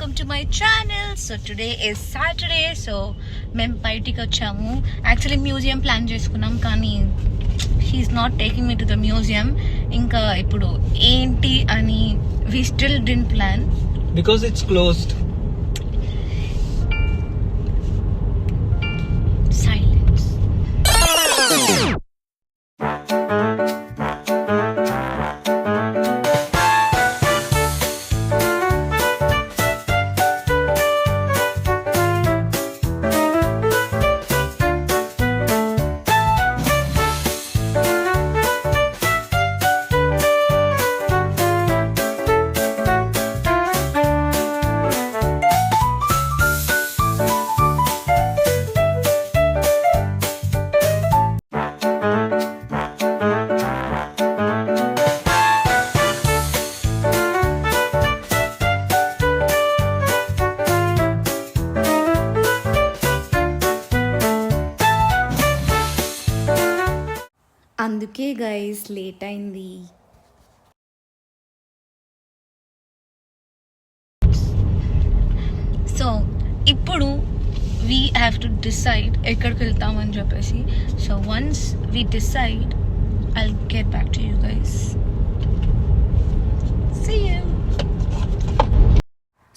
welcome to my channel. So today is Saturday, so మేము బయటికి వచ్చాము. యాక్చువల్లీ మ్యూజియం ప్లాన్ చేసుకున్నాం, కానీ he's not taking me to the museum. ఇంకా ఇప్పుడు ఏంటి అని we still didn't plan because it's closed. Silence. అందుకే గైస్ లేట్ అయింది. సో ఇప్పుడు వీ హ్యావ్ టు డిసైడ్ ఎక్కడికి వెళ్తామని చెప్పేసి. So once we decide I'll get back to you guys. See you.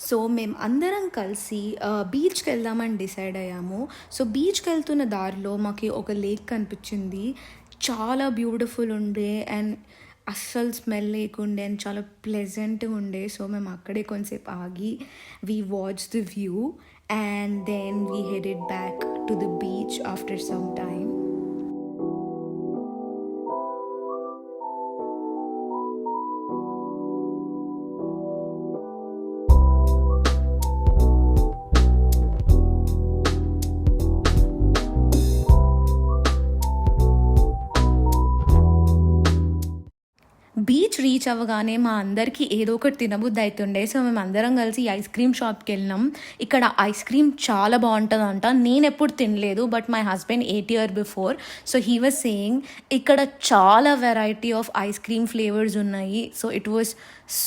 So మేము అందరం కలిసి బీచ్కి వెళ్దామని డిసైడ్ అయ్యాము. సో బీచ్కి వెళ్తున్న దారిలో మాకు ఒక లేక్ కనిపించింది. చాలా బ్యూటిఫుల్ ఉండే అండ్ అస్సలు స్మెల్ లేకుండే అండ్ చాలా ప్లెజెంట్గా ఉండే. సో మేము అక్కడే కొంచెంసేపు ఆగి we watch the view and then we headed back to the beach after some time. Beach reach అవ్వగానే మా అందరికీ ఏదో ఒకటి తినబుద్ధి అవుతుండే. సో మేము అందరం కలిసి ఐస్ క్రీమ్ షాప్కి వెళ్ళినాం. ఇక్కడ ఐస్ క్రీమ్ చాలా బాగుంటుందంట. నేను ఎప్పుడు తినలేదు, but my husband 8 years before. So he was saying ఇక్కడ చాలా variety of ice cream flavours ఉన్నాయి. So it was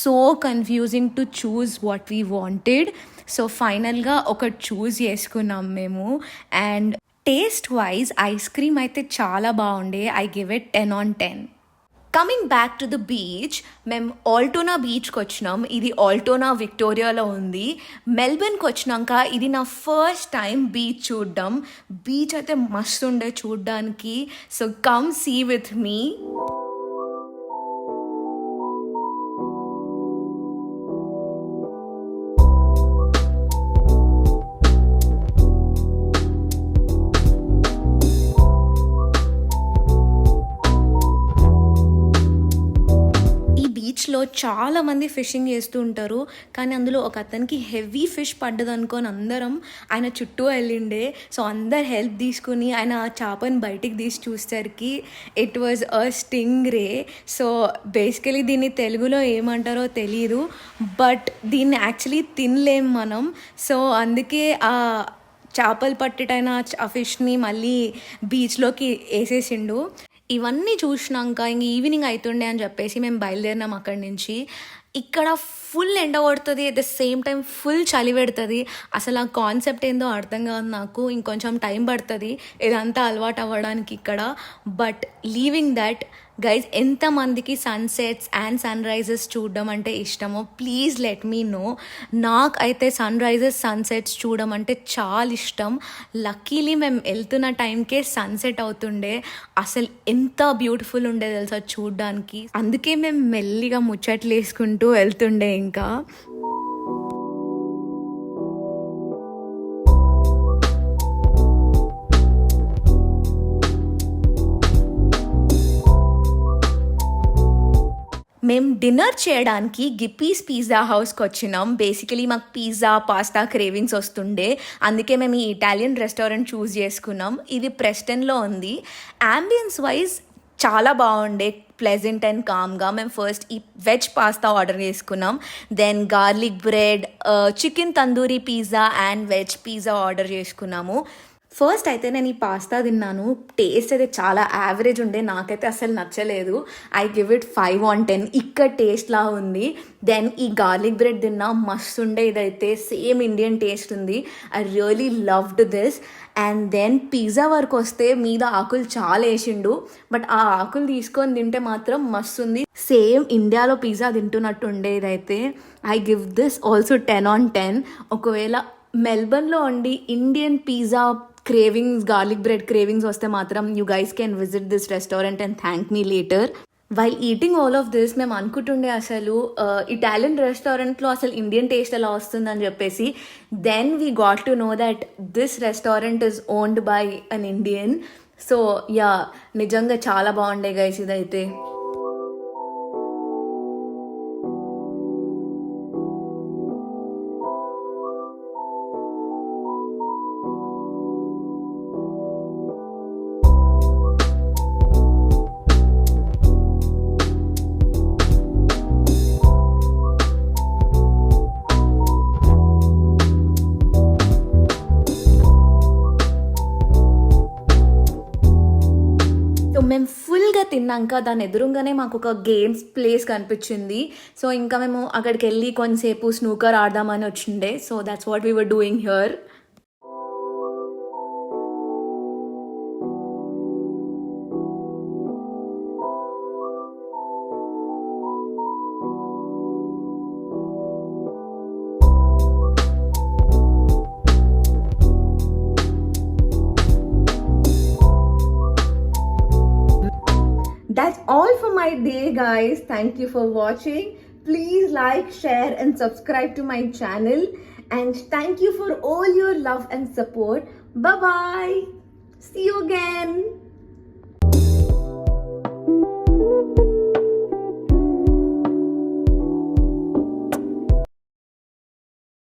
so confusing to choose what we wanted. So ఫైనల్గా ఒకటి చూస్ చేసుకున్నాం మేము. And taste wise ice cream అయితే చాలా బాగుండే. I give it 10 on 10. Coming back to the beach, మేము Altona బీచ్కి వచ్చినాం. ఇది ఆల్టోనా విక్టోరియాలో ఉంది. మెల్బర్న్కి వచ్చినాక ఇది నా ఫస్ట్ టైం బీచ్ చూడడం. బీచ్ అయితే మస్తు ఉండే చూడ్డానికి. So come see with me. బీచ్లో చాలామంది ఫిషింగ్ చేస్తూ ఉంటారు, కానీ అందులో ఒక అతనికి హెవీ ఫిష్ పడ్డది అనుకొని అందరం ఆయన చుట్టూ వెళ్ళిండే. సో అందరు హెల్ప్ తీసుకుని ఆయన చేపని బయటికి తీసి చూసేసరికి it was a sting ray. So basically దీన్ని తెలుగులో ఏమంటారో తెలీదు, బట్ దీన్ని యాక్చువల్లీ తినలేం మనం. సో అందుకే ఆ చేపలు పట్టేటైన ఆ ఫిష్ని మళ్ళీ బీచ్లోకి వేసేసిండు. ఇవన్నీ చూసినాక ఇంక ఈవినింగ్ అవుతుండే అని చెప్పేసి మేము బయలుదేరినాం అక్కడి నుంచి. ఇక్కడ ఫుల్ ఎండ పడుతుంది, at the same time full చలి పెడుతుంది. అసలు ఆ కాన్సెప్ట్ ఏందో అర్థం కాదు నాకు. ఇంకొంచెం టైం పడుతుంది ఇదంతా అలవాటు అవ్వడానికి ఇక్కడ. బట్ లీవింగ్ దట్ గైజ్, ఎంతమందికి సన్సెట్స్ అండ్ సన్ రైజెస్ చూడడం అంటే ఇష్టమో ప్లీజ్ లెట్ మీ నో. నాకైతే సన్ రైజెస్ సన్సెట్స్ చూడడం అంటే చాలా ఇష్టం. లక్కీలీ మేము వెళ్తున్న టైంకే సన్సెట్ అవుతుండే. అసలు ఎంత బ్యూటిఫుల్ ఉండే తెలుసా చూడడానికి. అందుకే మేము మెల్లిగా ముచ్చట్లు వేసుకుంటూ వెళ్తుండే. ఇంకా మేము డిన్నర్ చేయడానికి గిప్పీస్ పిజ్జా హౌస్కి వచ్చినాం. బేసికలీ మాకు పిజ్జా పాస్తా క్రేవింగ్స్ వస్తుండే, అందుకే మేము ఈ ఇటాలియన్ రెస్టారెంట్ చూస్ చేసుకున్నాం. ఇది ప్రెస్టన్లో ఉంది. యాంబియన్స్ వైజ్ చాలా బాగుండే, ప్లెజెంట్ అండ్ కామ్గా. మేము ఫస్ట్ ఈ వెజ్ పాస్తా ఆర్డర్ చేసుకున్నాం. Then garlic bread, chicken tandoori pizza and veg pizza order చేసుకున్నాము. ఫస్ట్ అయితే నేను ఈ పాస్తా తిన్నాను. టేస్ట్ అయితే చాలా యావరేజ్ ఉండే, నాకైతే అసలు నచ్చలేదు. I give it 5/10. ఇక్కడ టేస్ట్లా ఉంది. దెన్ ఈ గార్లిక్ బ్రెడ్ తిన్నా, మస్తు ఉండే. ఇదైతే సేమ్ ఇండియన్ టేస్ట్ ఉంది. I really loved this. And then pizza వరకు వస్తే మీద ఆకులు చాలా వేసిండు, బట్ ఆ ఆకులు తీసుకొని తింటే మాత్రం మస్తు ఉంది. సేమ్ ఇండియాలో పిజ్జా తింటున్నట్టు ఉండే ఇదైతే. I give this also 10/10. ఒకవేళ మెల్బర్న్లో ఉండి Indian pizza cravings, garlic bread cravings వస్తే మాత్రం you guys can visit this restaurant and thank me later. While eating all of this మేము అనుకుంటుండే అసలు ఇటాలియన్ రెస్టారెంట్లో అసలు ఇండియన్ టేస్ట్ ఎలా వస్తుందని చెప్పేసి. Then we got to know that this restaurant is owned by an Indian. So yeah, నిజంగా చాలా బాగుండే గైస్ ఇదైతే. సో మేము ఫుల్గా తిన్నాక దాని ఎదురుగానే మాకు ఒక గేమ్స్ ప్లేస్ కనిపించింది. సో ఇంకా మేము అక్కడికి వెళ్ళి కొంతసేపు స్నూకర్ ఆడదామని వచ్చిండే. So that's what we were doing here. That's all for my day, guys. Thank you for watching. Please like, share and subscribe to my channel. And thank you for all your love and support. Bye bye. See you again.